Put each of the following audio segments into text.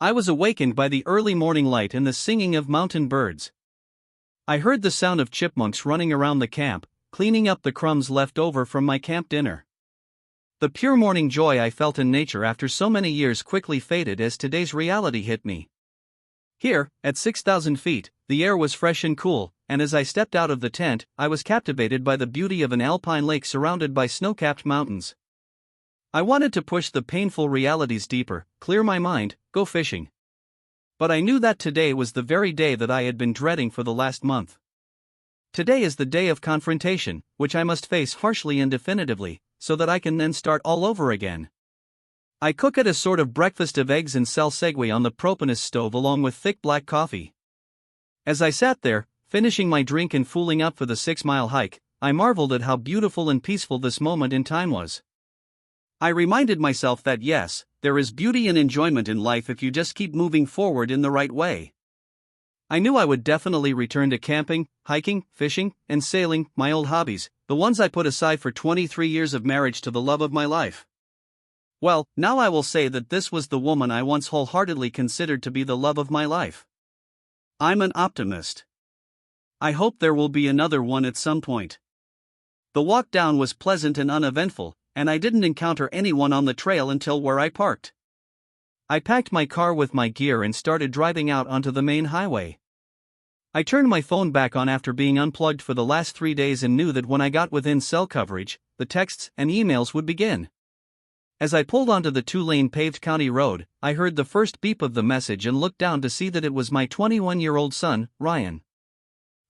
I was awakened by the early morning light and the singing of mountain birds. I heard the sound of chipmunks running around the camp, cleaning up the crumbs left over from my camp dinner. The pure morning joy I felt in nature after so many years quickly faded as today's reality hit me. Here, at 6,000 feet, the air was fresh and cool, and as I stepped out of the tent, I was captivated by the beauty of an alpine lake surrounded by snow-capped mountains. I wanted to push the painful realities deeper, clear my mind, go fishing. But I knew that today was the very day that I had been dreading for the last month. Today is the day of confrontation, which I must face harshly and definitively, so that I can then start all over again. I cook at a sort of breakfast of eggs and salsegue on the Propanus stove along with thick black coffee. As I sat there, finishing my drink and fooling up for the 6-mile hike, I marveled at how beautiful and peaceful this moment in time was. I reminded myself that yes, there is beauty and enjoyment in life if you just keep moving forward in the right way. I knew I would definitely return to camping, hiking, fishing, and sailing, my old hobbies, the ones I put aside for 23 years of marriage to the love of my life. Well, now I will say that this was the woman I once wholeheartedly considered to be the love of my life. I'm an optimist. I hope there will be another one at some point. The walk down was pleasant and uneventful, and I didn't encounter anyone on the trail until where I parked. I packed my car with my gear and started driving out onto the main highway. I turned my phone back on after being unplugged for the last 3 days and knew that when I got within cell coverage, the texts and emails would begin. As I pulled onto the 2-lane paved county road, I heard the first beep of the message and looked down to see that it was my 21-year-old son, Ryan.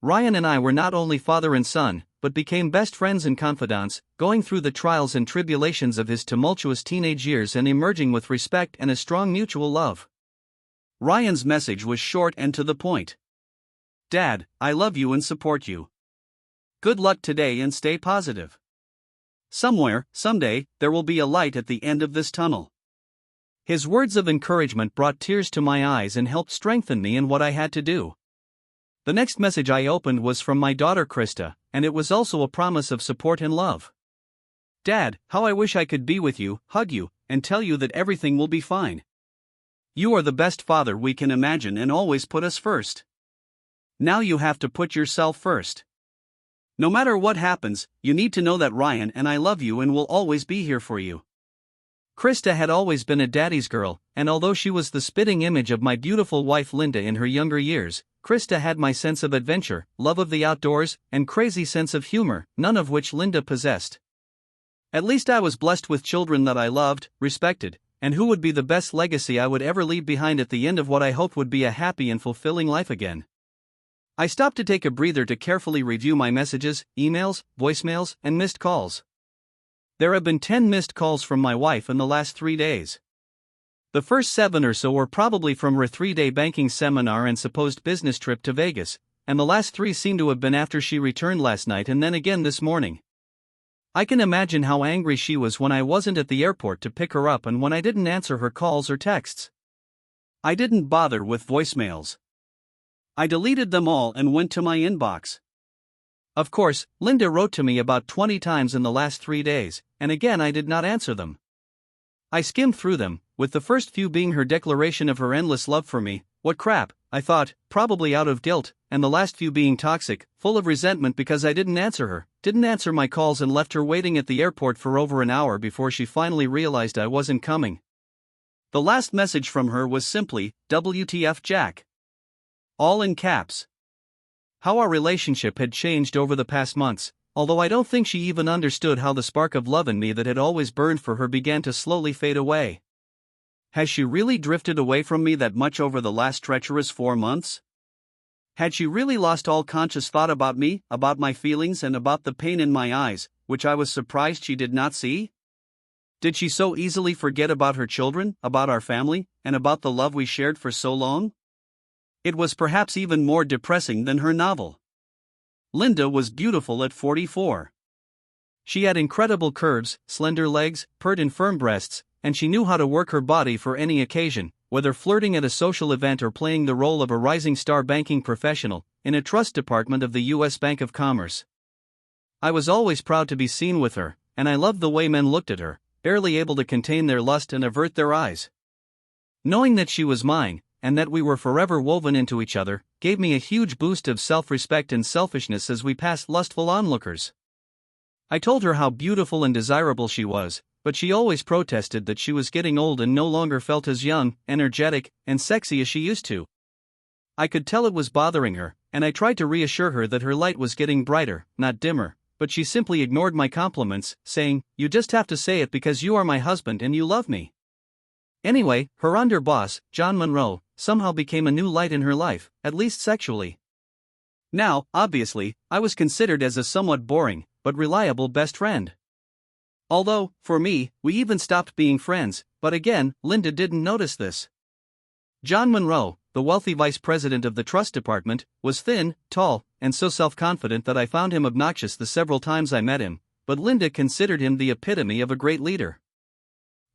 Ryan and I were not only father and son, but became best friends and confidants, going through the trials and tribulations of his tumultuous teenage years and emerging with respect and a strong mutual love. Ryan's message was short and to the point. Dad, I love you and support you. Good luck today and stay positive. Somewhere, someday, there will be a light at the end of this tunnel. His words of encouragement brought tears to my eyes and helped strengthen me in what I had to do. The next message I opened was from my daughter Krista, and it was also a promise of support and love. Dad, how I wish I could be with you, hug you, and tell you that everything will be fine. You are the best father we can imagine and always put us first. Now you have to put yourself first. No matter what happens, you need to know that Ryan and I love you and will always be here for you. Krista had always been a daddy's girl, and although she was the spitting image of my beautiful wife Linda in her younger years, Krista had my sense of adventure, love of the outdoors, and crazy sense of humor, none of which Linda possessed. At least I was blessed with children that I loved, respected, and who would be the best legacy I would ever leave behind at the end of what I hoped would be a happy and fulfilling life again. I stopped to take a breather to carefully review my messages, emails, voicemails, and missed calls. There have been 10 missed calls from my wife in the last 3 days. The first 7 or so were probably from her 3-day banking seminar and supposed business trip to Vegas, and the last 3 seem to have been after she returned last night and then again this morning. I can imagine how angry she was when I wasn't at the airport to pick her up and when I didn't answer her calls or texts. I didn't bother with voicemails. I deleted them all and went to my inbox. Of course, Linda wrote to me about 20 times in the last 3 days, and again I did not answer them. I skimmed through them, with the first few being her declaration of her endless love for me. What crap, I thought, probably out of guilt, and the last few being toxic, full of resentment because I didn't answer her, didn't answer my calls and left her waiting at the airport for over an hour before she finally realized I wasn't coming. The last message from her was simply, WTF Jack. All in caps. How our relationship had changed over the past months, although I don't think she even understood how the spark of love in me that had always burned for her began to slowly fade away. Has she really drifted away from me that much over the last treacherous 4 months? Had she really lost all conscious thought about me, about my feelings and about the pain in my eyes, which I was surprised she did not see? Did she so easily forget about her children, about our family, and about the love we shared for so long? It was perhaps even more depressing than her novel. Linda was beautiful at 44. She had incredible curves, slender legs, pert and firm breasts, and she knew how to work her body for any occasion, whether flirting at a social event or playing the role of a rising star banking professional in a trust department of the U.S. Bank of Commerce. I was always proud to be seen with her, and I loved the way men looked at her, barely able to contain their lust and avert their eyes. Knowing that she was mine, and that we were forever woven into each other, gave me a huge boost of self-respect and selfishness as we passed lustful onlookers. I told her how beautiful and desirable she was, but she always protested that she was getting old and no longer felt as young, energetic, and sexy as she used to. I could tell it was bothering her, and I tried to reassure her that her light was getting brighter, not dimmer, but she simply ignored my compliments, saying, "You just have to say it because you are my husband and you love me." Anyway, her underboss, John Monroe, somehow became a new light in her life, at least sexually. Now, obviously, I was considered as a somewhat boring, but reliable best friend. Although, for me, we even stopped being friends, but again, Linda didn't notice this. John Monroe, the wealthy vice president of the trust department, was thin, tall, and so self-confident that I found him obnoxious the several times I met him, but Linda considered him the epitome of a great leader.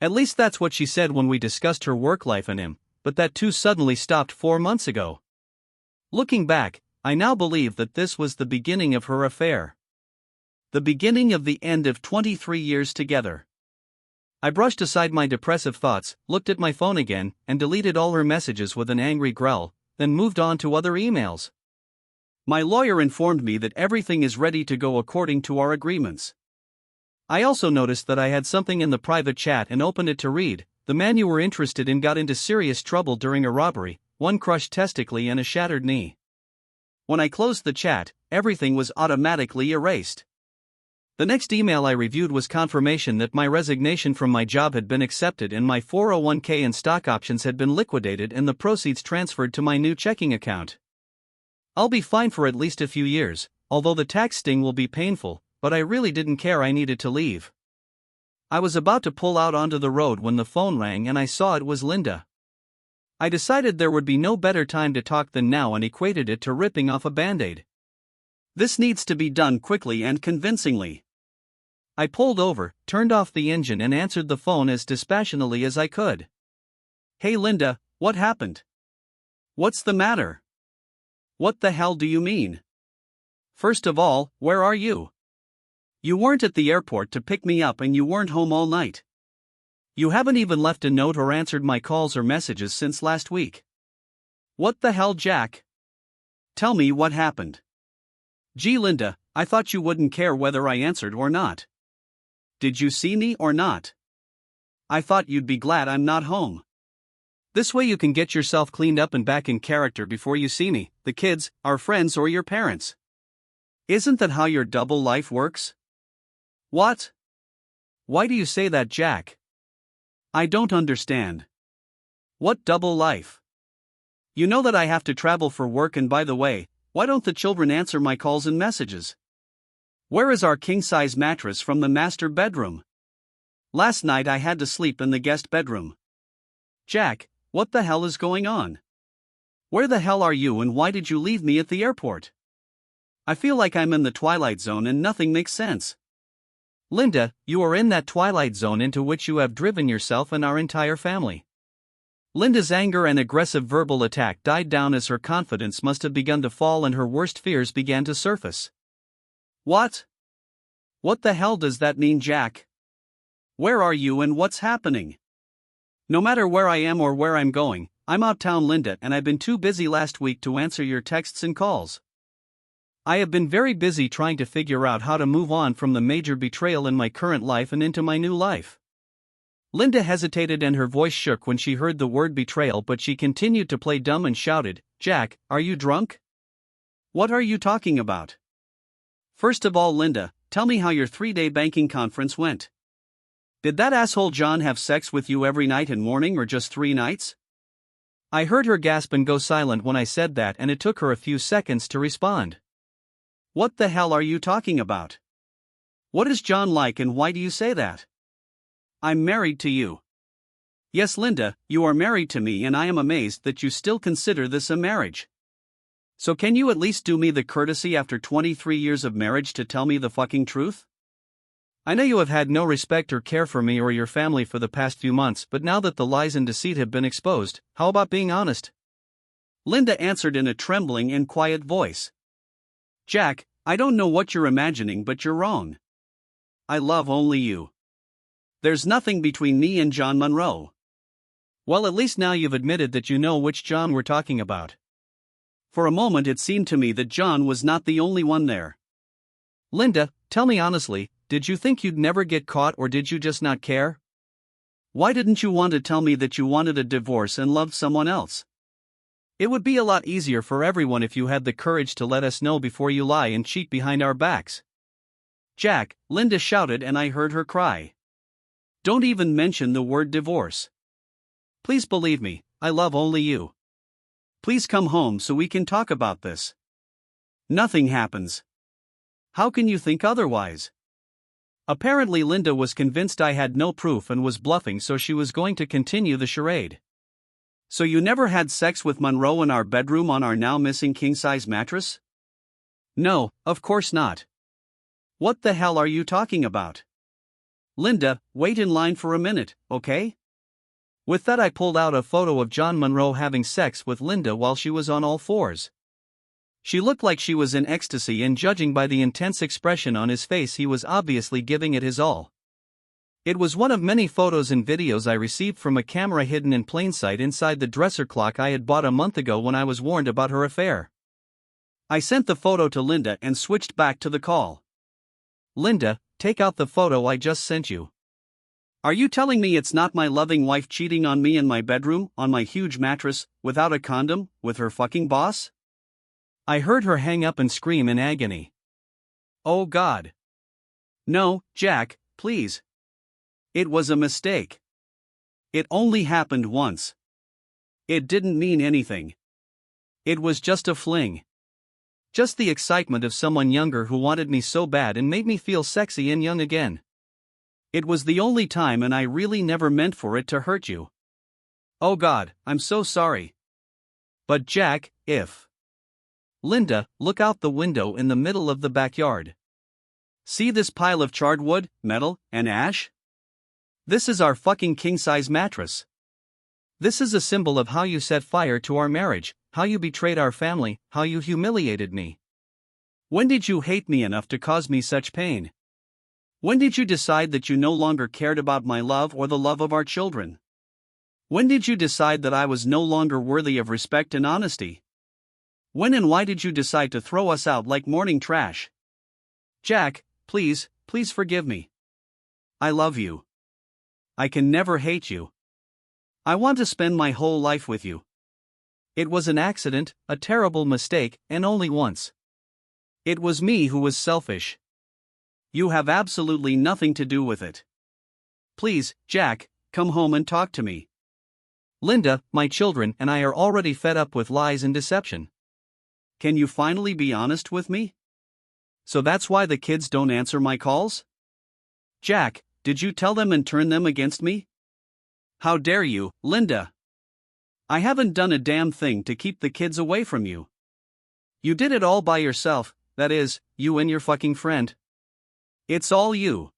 At least that's what she said when we discussed her work life and him, but that too suddenly stopped 4 months ago. Looking back, I now believe that this was the beginning of her affair. The beginning of the end of 23 years together. I brushed aside my depressive thoughts, looked at my phone again, and deleted all her messages with an angry growl, then moved on to other emails. My lawyer informed me that everything is ready to go according to our agreements. I also noticed that I had something in the private chat and opened it to read. The man you were interested in got into serious trouble during a robbery, 1 crushed testicle and a shattered knee. When I closed the chat, everything was automatically erased. The next email I reviewed was confirmation that my resignation from my job had been accepted and my 401k and stock options had been liquidated and the proceeds transferred to my new checking account. I'll be fine for at least a few years, although the tax sting will be painful, but I really didn't care. I needed to leave. I was about to pull out onto the road when the phone rang and I saw it was Linda. I decided there would be no better time to talk than now and equated it to ripping off a band-aid. This needs to be done quickly and convincingly. I pulled over, turned off the engine and answered the phone as dispassionately as I could. "Hey Linda, what happened? What's the matter? What the hell do you mean? First of all, where are you? You weren't at the airport to pick me up and you weren't home all night. You haven't even left a note or answered my calls or messages since last week. What the hell, Jack? Tell me what happened." "Gee Linda, I thought you wouldn't care whether I answered or not. Did you see me or not? I thought you'd be glad I'm not home. This way you can get yourself cleaned up and back in character before you see me, the kids, our friends or your parents. Isn't that how your double life works?" "What? Why do you say that, Jack? I don't understand. What double life? You know that I have to travel for work, and by the way, why don't the children answer my calls and messages? Where is our king-size mattress from the master bedroom? Last night I had to sleep in the guest bedroom. Jack, what the hell is going on? Where the hell are you and why did you leave me at the airport? I feel like I'm in the twilight zone and nothing makes sense." "Linda, you are in that twilight zone into which you have driven yourself and our entire family." Linda's anger and aggressive verbal attack died down as her confidence must have begun to fall and her worst fears began to surface. "What? What the hell does that mean, Jack? Where are you and what's happening? No matter where I am or where I'm going, I'm out town, Linda, and I've been too busy last week to answer your texts and calls. I have been very busy trying to figure out how to move on from the major betrayal in my current life and into my new life." Linda hesitated and her voice shook when she heard the word betrayal, but she continued to play dumb and shouted, "Jack, are you drunk? What are you talking about? First of all, Linda, tell me how your 3-day banking conference went. Did that asshole John have sex with you every night and morning or just 3 nights?" I heard her gasp and go silent when I said that, and it took her a few seconds to respond. "What the hell are you talking about? What is John like and why do you say that? I'm married to you." "Yes, Linda, you are married to me and I am amazed that you still consider this a marriage. So can you at least do me the courtesy after 23 years of marriage to tell me the fucking truth? I know you have had no respect or care for me or your family for the past few months, but now that the lies and deceit have been exposed, how about being honest?" Linda answered in a trembling and quiet voice. "Jack, I don't know what you're imagining, but you're wrong. I love only you. There's nothing between me and John Monroe. Well, at least now you've admitted that you know which John we're talking about. For a moment it seemed to me that John was not the only one there. Linda, tell me honestly, did you think you'd never get caught or did you just not care? Why didn't you want to tell me that you wanted a divorce and loved someone else? It would be a lot easier for everyone if you had the courage to let us know before you lie and cheat behind our backs. Jack, Linda shouted and I heard her cry. Don't even mention the word divorce. Please believe me, I love only you. Please come home so we can talk about this. Nothing happens. How can you think otherwise? Apparently Linda was convinced I had no proof and was bluffing, so she was going to continue the charade. So you never had sex with Monroe in our bedroom on our now missing king-size mattress? No, of course not. What the hell are you talking about? Linda, wait in line for a minute, okay? With that I pulled out a photo of John Monroe having sex with Linda while she was on all fours. She looked like she was in ecstasy, and judging by the intense expression on his face he was obviously giving it his all. It was one of many photos and videos I received from a camera hidden in plain sight inside the dresser clock I had bought a month ago when I was warned about her affair. I sent the photo to Linda and switched back to the call. Linda, take out the photo I just sent you. Are you telling me it's not my loving wife cheating on me in my bedroom, on my huge mattress, without a condom, with her fucking boss? I heard her hang up and scream in agony. Oh God. No, Jack, please. It was a mistake. It only happened once. It didn't mean anything. It was just a fling. Just the excitement of someone younger who wanted me so bad and made me feel sexy and young again. It was the only time and I really never meant for it to hurt you. Oh God, I'm so sorry. But Jack, if... Linda, look out the window in the middle of the backyard. See this pile of charred wood, metal, and ash? This is our fucking king-size mattress. This is a symbol of how you set fire to our marriage, how you betrayed our family, how you humiliated me. When did you hate me enough to cause me such pain? When did you decide that you no longer cared about my love or the love of our children? When did you decide that I was no longer worthy of respect and honesty? When and why did you decide to throw us out like morning trash? Jack, please, please forgive me. I love you. I can never hate you. I want to spend my whole life with you. It was an accident, a terrible mistake, and only once. It was me who was selfish. You have absolutely nothing to do with it. Please, Jack, come home and talk to me. Linda, my children and I are already fed up with lies and deception. Can you finally be honest with me? So that's why the kids don't answer my calls? Jack, did you tell them and turn them against me? How dare you, Linda? I haven't done a damn thing to keep the kids away from you. You did it all by yourself, that is, you and your fucking friend. It's all you.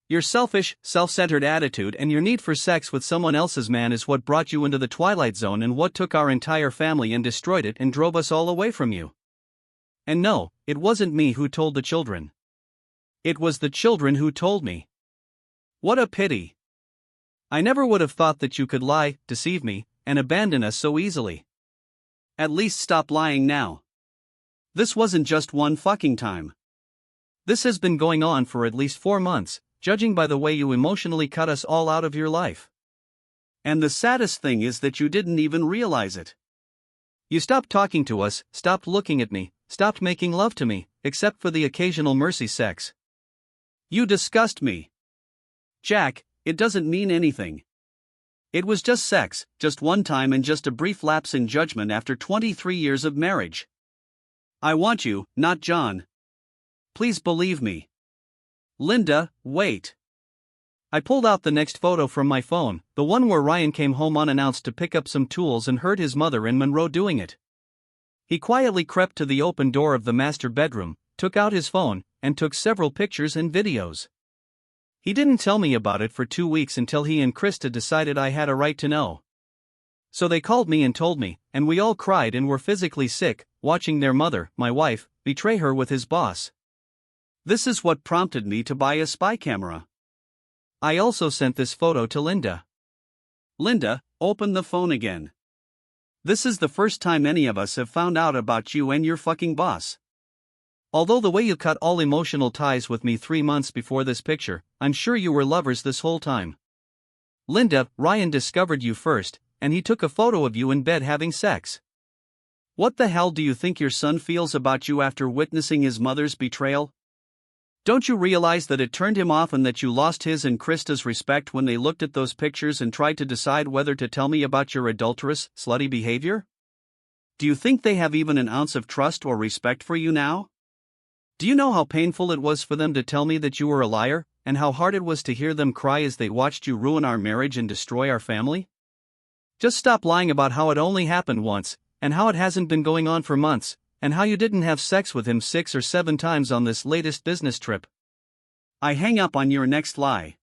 Your selfish, self-centered attitude and your need for sex with someone else's man is what brought you into the Twilight Zone and what took our entire family and destroyed it and drove us all away from you. And no, it wasn't me who told the children. It was the children who told me. What a pity. I never would have thought that you could lie, deceive me, and abandon us so easily. At least stop lying now. This wasn't just one fucking time. This has been going on for at least 4 months, judging by the way you emotionally cut us all out of your life. And the saddest thing is that you didn't even realize it. You stopped talking to us, stopped looking at me, stopped making love to me, except for the occasional mercy sex. You disgust me. Jack, it doesn't mean anything. It was just sex, just one time and just a brief lapse in judgment after 23 years of marriage. I want you, not John. Please believe me. Linda, wait. I pulled out the next photo from my phone, the one where Ryan came home unannounced to pick up some tools and heard his mother and Monroe doing it. He quietly crept to the open door of the master bedroom, took out his phone, and took several pictures and videos. He didn't tell me about it for 2 weeks until he and Krista decided I had a right to know. So they called me and told me, and we all cried and were physically sick, watching their mother, my wife, betray her with his boss. This is what prompted me to buy a spy camera. I also sent this photo to Linda. Linda, Open the phone again. This is the first time any of us have found out about you and your fucking boss. Although the way you cut all emotional ties with me 3 months before this picture, I'm sure you were lovers this whole time. Linda, Ryan discovered you first, and he took a photo of you in bed having sex. What the hell do you think your son feels about you after witnessing his mother's betrayal? Don't you realize that it turned him off and that you lost his and Krista's respect when they looked at those pictures and tried to decide whether to tell me about your adulterous, slutty behavior? Do you think they have even an ounce of trust or respect for you now? Do you know how painful it was for them to tell me that you were a liar, and how hard it was to hear them cry as they watched you ruin our marriage and destroy our family? Just stop lying about how it only happened once, and how it hasn't been going on for months, and how you didn't have sex with him 6 or 7 times on this latest business trip. I hang up on your next lie.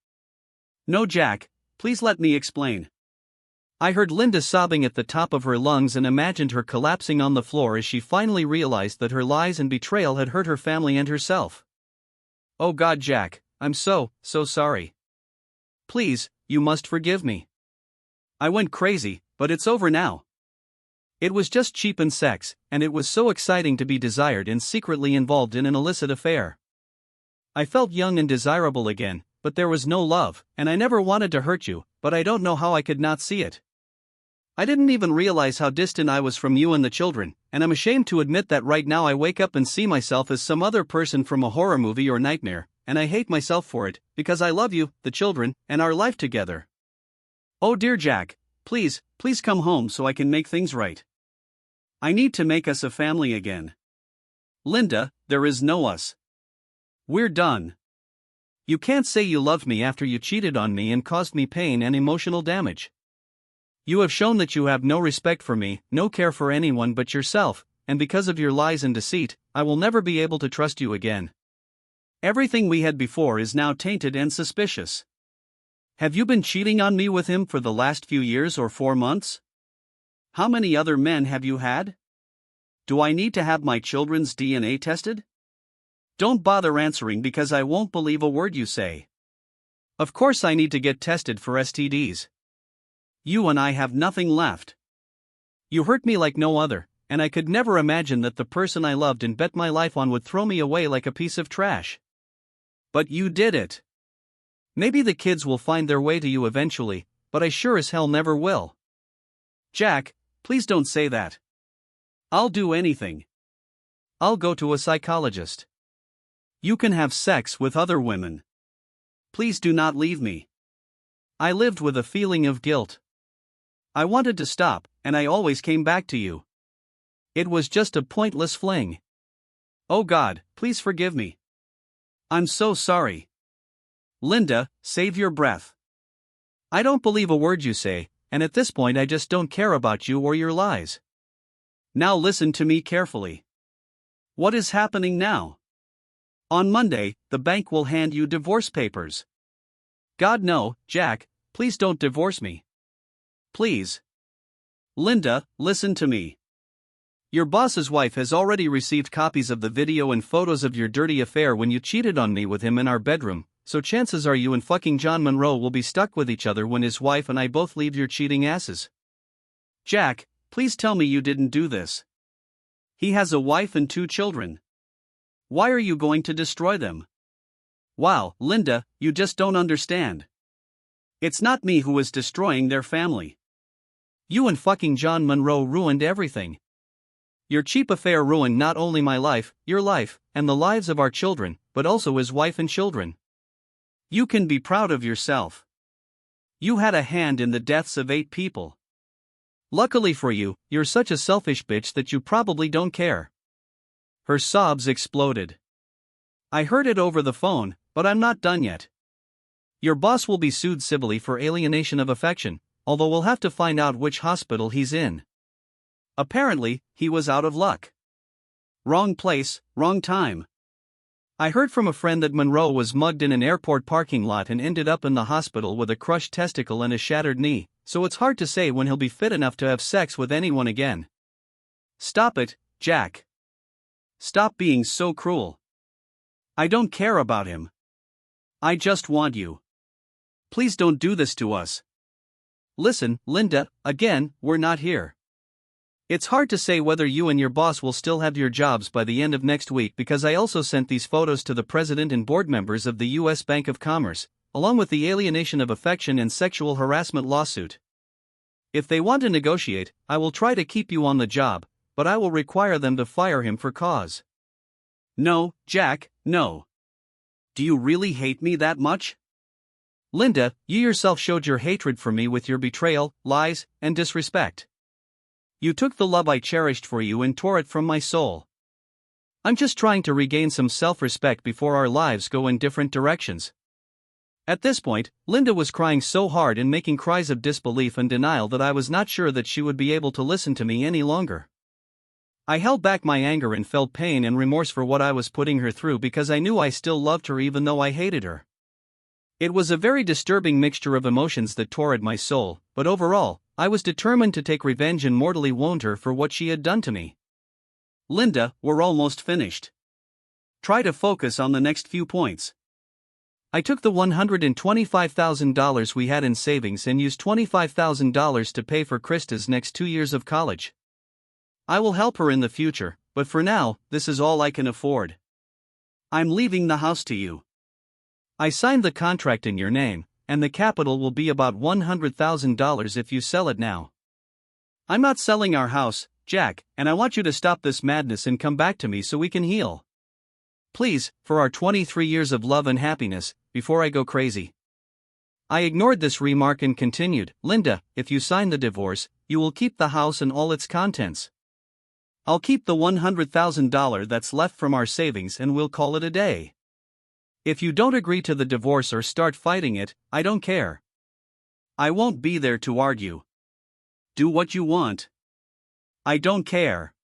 No, Jack, please let me explain. I heard Linda sobbing at the top of her lungs and imagined her collapsing on the floor as she finally realized that her lies and betrayal had hurt her family and herself. Oh God, Jack, I'm so sorry. Please, you must forgive me. I went crazy, but it's over now. It was just cheapened sex, and it was so exciting to be desired and secretly involved in an illicit affair. I felt young and desirable again, but there was no love, and I never wanted to hurt you, but I don't know how I could not see it. I didn't even realize how distant I was from you and the children, and I'm ashamed to admit that right now I wake up and see myself as some other person from a horror movie or nightmare, and I hate myself for it, because I love you, the children, and our life together. Oh dear Jack, please come home so I can make things right. I need to make us a family again. Linda, there is no us. We're done. You can't say you loved me after you cheated on me and caused me pain and emotional damage. You have shown that you have no respect for me, no care for anyone but yourself, and because of your lies and deceit, I will never be able to trust you again. Everything we had before is now tainted and suspicious. Have you been cheating on me with him for the last few years or 4 months? How many other men have you had? Do I need to have my children's DNA tested? Don't bother answering because I won't believe a word you say. Of course I need to get tested for STDs. You and I have nothing left. You hurt me like no other, and I could never imagine that the person I loved and bet my life on would throw me away like a piece of trash. But you did it. Maybe the kids will find their way to you eventually, but I sure as hell never will. Jack, please don't say that. I'll do anything. I'll go to a psychologist. You can have sex with other women. Please do not leave me. I lived with a feeling of guilt. I wanted to stop, and I always came back to you. It was just a pointless fling. Oh God, please forgive me. I'm so sorry. Linda, save your breath. I don't believe a word you say, and at this point I just don't care about you or your lies. Now listen to me carefully. What is happening now? On Monday, the bank will hand you divorce papers. God no, Jack, please don't divorce me. Please. Linda, listen to me. Your boss's wife has already received copies of the video and photos of your dirty affair when you cheated on me with him in our bedroom, so chances are you and fucking John Monroe will be stuck with each other when his wife and I both leave your cheating asses. Jack, please tell me you didn't do this. He has a wife and 2 children. Why are you going to destroy them? Wow, Linda, you just don't understand. It's not me who is destroying their family. You and fucking John Monroe ruined everything. Your cheap affair ruined not only my life, your life, and the lives of our children, but also his wife and children. You can be proud of yourself. You had a hand in the deaths of 8 people. Luckily for you, you're such a selfish bitch that you probably don't care. Her sobs exploded. I heard it over the phone, but I'm not done yet. Your boss will be sued civilly for alienation of affection, although we'll have to find out which hospital he's in. Apparently, he was out of luck. Wrong place, wrong time. I heard from a friend that Monroe was mugged in an airport parking lot and ended up in the hospital with a crushed testicle and a shattered knee, so it's hard to say when he'll be fit enough to have sex with anyone again. Stop it, Jack. Stop being so cruel. I don't care about him. I just want you. Please don't do this to us. Listen, Linda, again, we're not here. It's hard to say whether you and your boss will still have your jobs by the end of next week because I also sent these photos to the president and board members of the U.S. Bank of Commerce, along with the alienation of affection and sexual harassment lawsuit. If they want to negotiate, I will try to keep you on the job, but I will require them to fire him for cause. No, Jack, no. Do you really hate me that much? Linda, you yourself showed your hatred for me with your betrayal, lies, and disrespect. You took the love I cherished for you and tore it from my soul. I'm just trying to regain some self-respect before our lives go in different directions. At this point, Linda was crying so hard and making cries of disbelief and denial that I was not sure that she would be able to listen to me any longer. I held back my anger and felt pain and remorse for what I was putting her through because I knew I still loved her even though I hated her. It was a very disturbing mixture of emotions that tore at my soul, but overall, I was determined to take revenge and mortally wound her for what she had done to me. Linda, we're almost finished. Try to focus on the next few points. I took the $125,000 we had in savings and used $25,000 to pay for Krista's next 2 years of college. I will help her in the future, but for now, this is all I can afford. I'm leaving the house to you. I signed the contract in your name, and the capital will be about $100,000 if you sell it now. I'm not selling our house, Jack, and I want you to stop this madness and come back to me so we can heal. Please, for our 23 years of love and happiness, before I go crazy. I ignored this remark and continued, Linda, if you sign the divorce, you will keep the house and all its contents. I'll keep the $100,000 that's left from our savings and we'll call it a day. If you don't agree to the divorce or start fighting it, I don't care. I won't be there to argue. Do what you want. I don't care.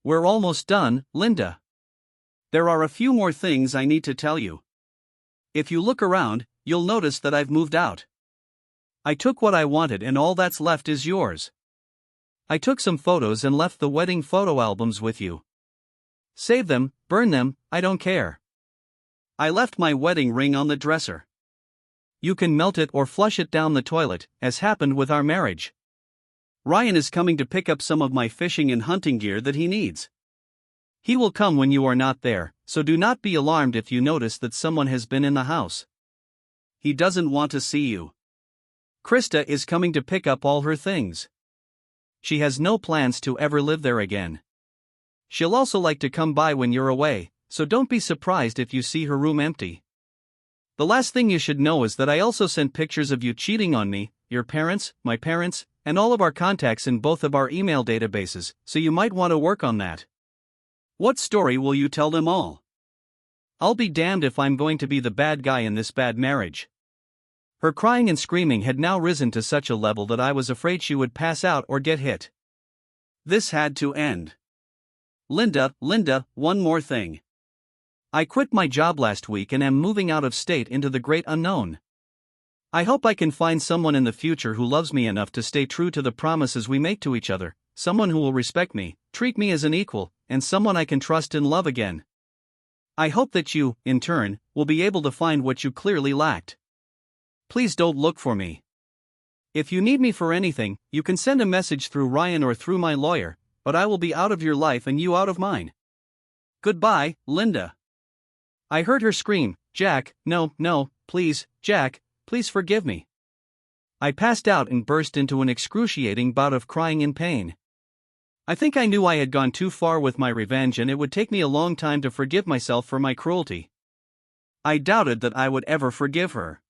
We're almost done, Linda. There are a few more things I need to tell you. If you look around, you'll notice that I've moved out. I took what I wanted and all that's left is yours. I took some photos and left the wedding photo albums with you. Save them, burn them, I don't care. I left my wedding ring on the dresser. You can melt it or flush it down the toilet, as happened with our marriage. Ryan is coming to pick up some of my fishing and hunting gear that he needs. He will come when you are not there, so do not be alarmed if you notice that someone has been in the house. He doesn't want to see you. Krista is coming to pick up all her things. She has no plans to ever live there again. She'll also like to come by when you're away, so don't be surprised if you see her room empty. The last thing you should know is that I also sent pictures of you cheating on me, your parents, my parents, and all of our contacts in both of our email databases, so you might want to work on that. What story will you tell them all? I'll be damned if I'm going to be the bad guy in this bad marriage. Her crying and screaming had now risen to such a level that I was afraid she would pass out or get hit. This had to end. Linda, one more thing. I quit my job last week and am moving out of state into the great unknown. I hope I can find someone in the future who loves me enough to stay true to the promises we make to each other, someone who will respect me, treat me as an equal, and someone I can trust and love again. I hope that you, in turn, will be able to find what you clearly lacked. Please don't look for me. If you need me for anything, you can send a message through Ryan or through my lawyer, but I will be out of your life and you out of mine. Goodbye, Linda. I heard her scream, Jack, no, please, Jack, please forgive me. I passed out and burst into an excruciating bout of crying in pain. I think I knew I had gone too far with my revenge and it would take me a long time to forgive myself for my cruelty. I doubted that I would ever forgive her.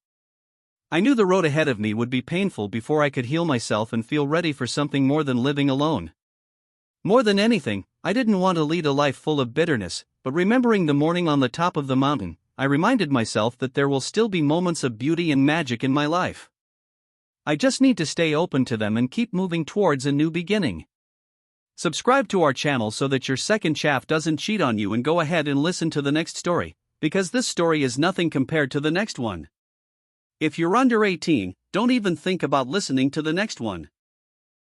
I knew the road ahead of me would be painful before I could heal myself and feel ready for something more than living alone. More than anything, I didn't want to lead a life full of bitterness, but remembering the morning on the top of the mountain, I reminded myself that there will still be moments of beauty and magic in my life. I just need to stay open to them and keep moving towards a new beginning. Subscribe to our channel so that your second chaff doesn't cheat on you, and go ahead and listen to the next story, because this story is nothing compared to the next one. If you're under 18, don't even think about listening to the next one.